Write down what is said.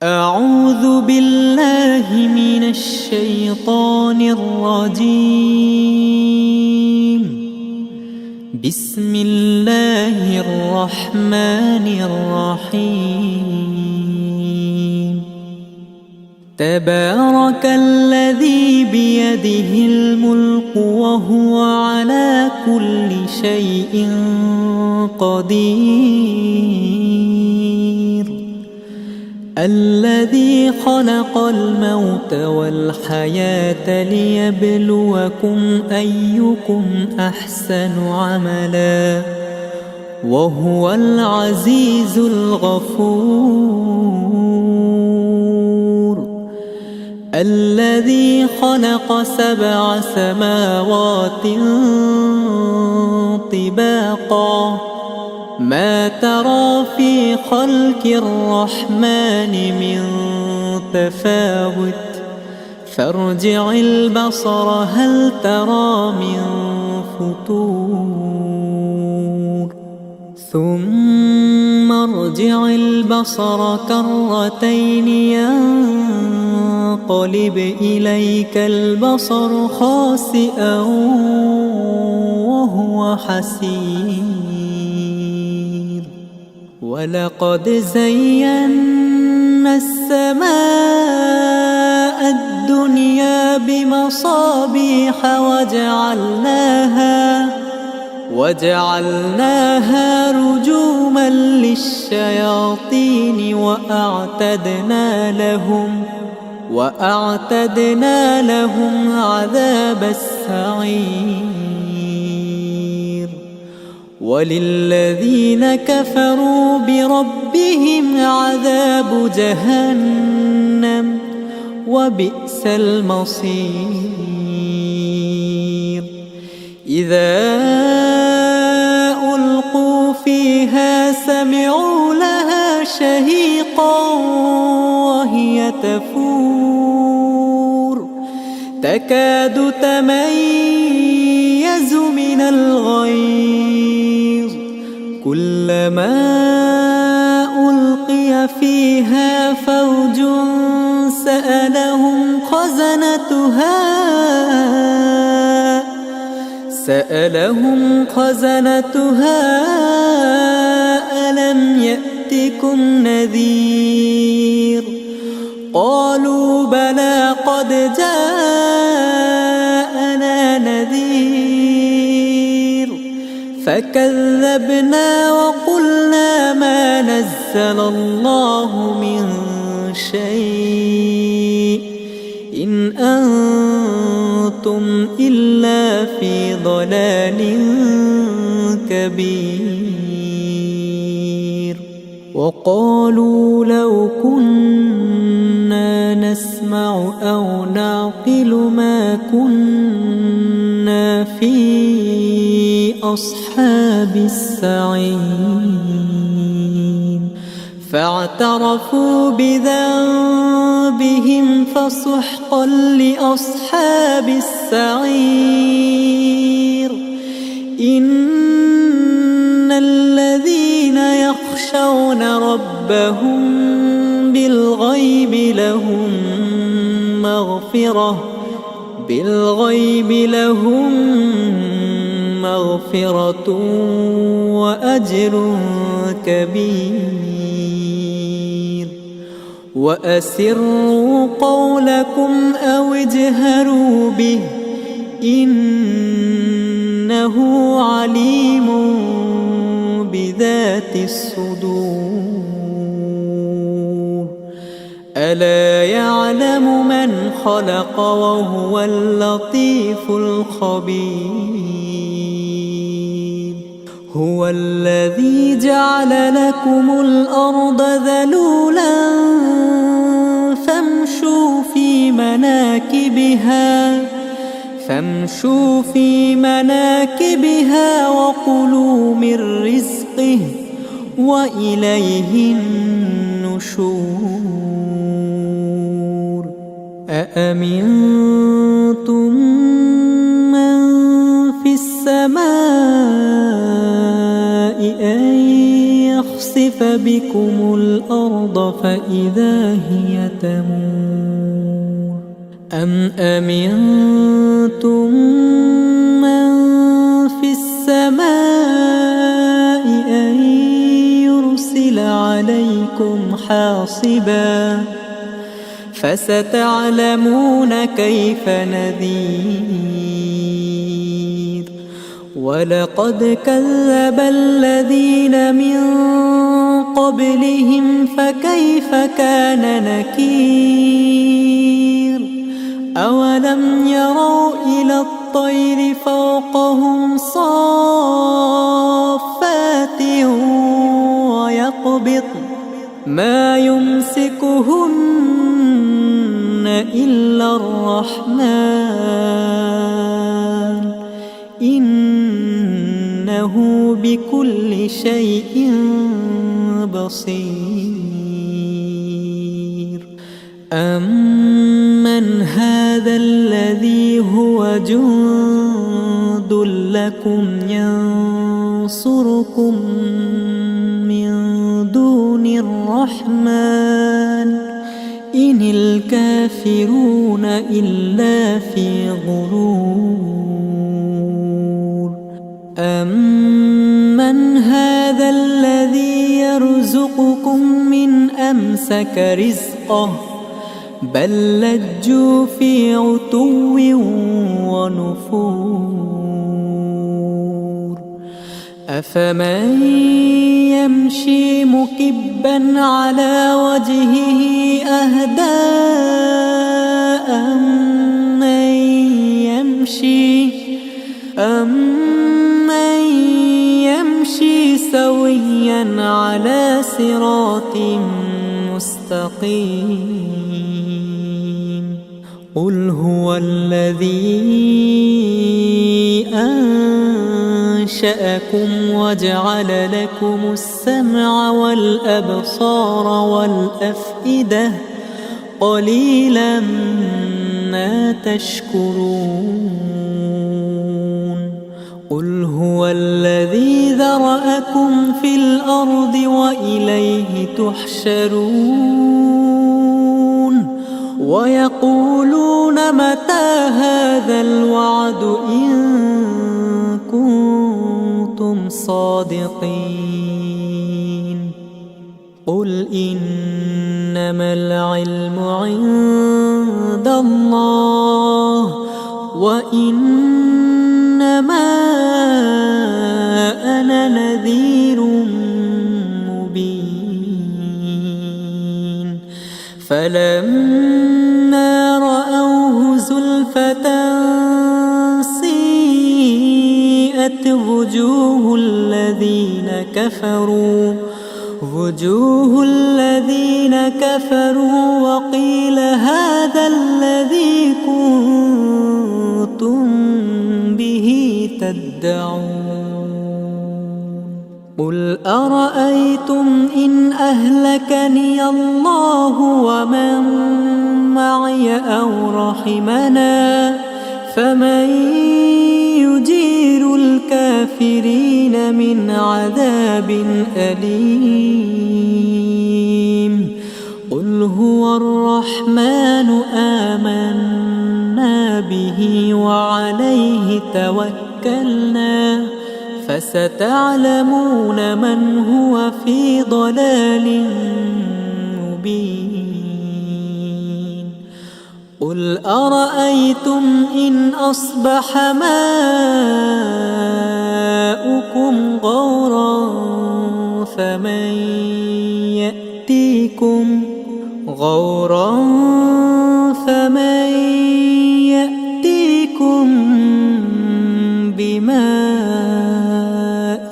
أعوذ بالله من الشيطان الرجيم. بسم الله الرحمن الرحيم. تبارك الذي بيده الملك وهو على كل شيء قدير. الذي خلق الموت والحياة ليبلوكم أيكم أحسن عملا وهو العزيز الغفور. الذي خلق 7 سماوات طباقا ما ترى في خلق الرحمن من تفاوت فارجع البصر هل ترى من فطور ثم ارجع البصر كرتين ينقلب إليك البصر خاسئا وهو حسير. ولقد زينا السماء الدنيا بمصابيح وجعلناها رجوما للشياطين وأعتدنا لهم عذاب السعير. وللذين كفروا بربهم عذاب جهنم وبئس المصير. إذا ألقوا فيها سمعوا لها شهيقا وهي تفور تكاد تميز من الغيظ كلما ألقي فيها فوج سألهم خزنتها ألم يأتكم نذير قالوا بلى قد جاءنا نذير فكذبنا وقلنا ما نزل الله من شيء إن أنتم إلا في ضلال كبير. وقالوا لو كنا نسمع أو نعقل ما كنا في أصحاب السعير. فاعترفوا بذنبهم فسحقا لأصحاب السعير. إن الذين يخشون ربهم بالغيب لهم مغفرة وأجر كبير. وأسروا قولكم أو اجهروا به إنه عليم بذات الصدور. ألا يعلم من خلق وهو اللطيف الخبير. هو الذي جعل لكم الأرض ذلولا فامشوا في مناكبها وكلوا من رزقه وإليه النشور. أأمنتم من في السماء أن يخسف بكم الأرض فإذا هي تمور أم أمنتم من في السماء أن يرسل عليكم حاصبا فستعلمون كيف نذير ولقد كذب الذين من قبلهم فكيف كان نكير أولم يروا إلى الطير فوقهم صافات ويقبضن ما يمسكهن إلا الرحمن إنه بكل شيء بصير أمن هذا الذي هو جند لكم ينصركم من دون الرحمن إن الكافرون إلا في غرور أمن هذا الذي يرزقكم من أمسك رزقه بل لجوا في عتو ونفور أفمن يمشي مكبا على وجهه أهدى أمن يمشي سويا على صراط مستقيم قل هو الذي أنشأكم وجعل لكم السمع والأبصار والأفئدة قليلا ما تشكرون قل هو الذي ذرأكم في الأرض وإليه تحشرون ويقولون متى هذا الوعد إن كنتم صادقين قل إنما العلم عند الله وإنما أنا نذير مبين فلما رأوه زلفة سيئت وجوه الذين كفروا وقيل هذا الذي كنتم به تدعون قل أرأيتم إن أهلكني الله ومن معي أو رحمنا فمن يجير الكافرين من عذاب أليم قل هو الرحمن آمنا به وعليه توكلنا فستعلمون من هو في ضلال مبين قل أرأيتم إن أصبح ماؤكم غورا فمن يأتيكم بماء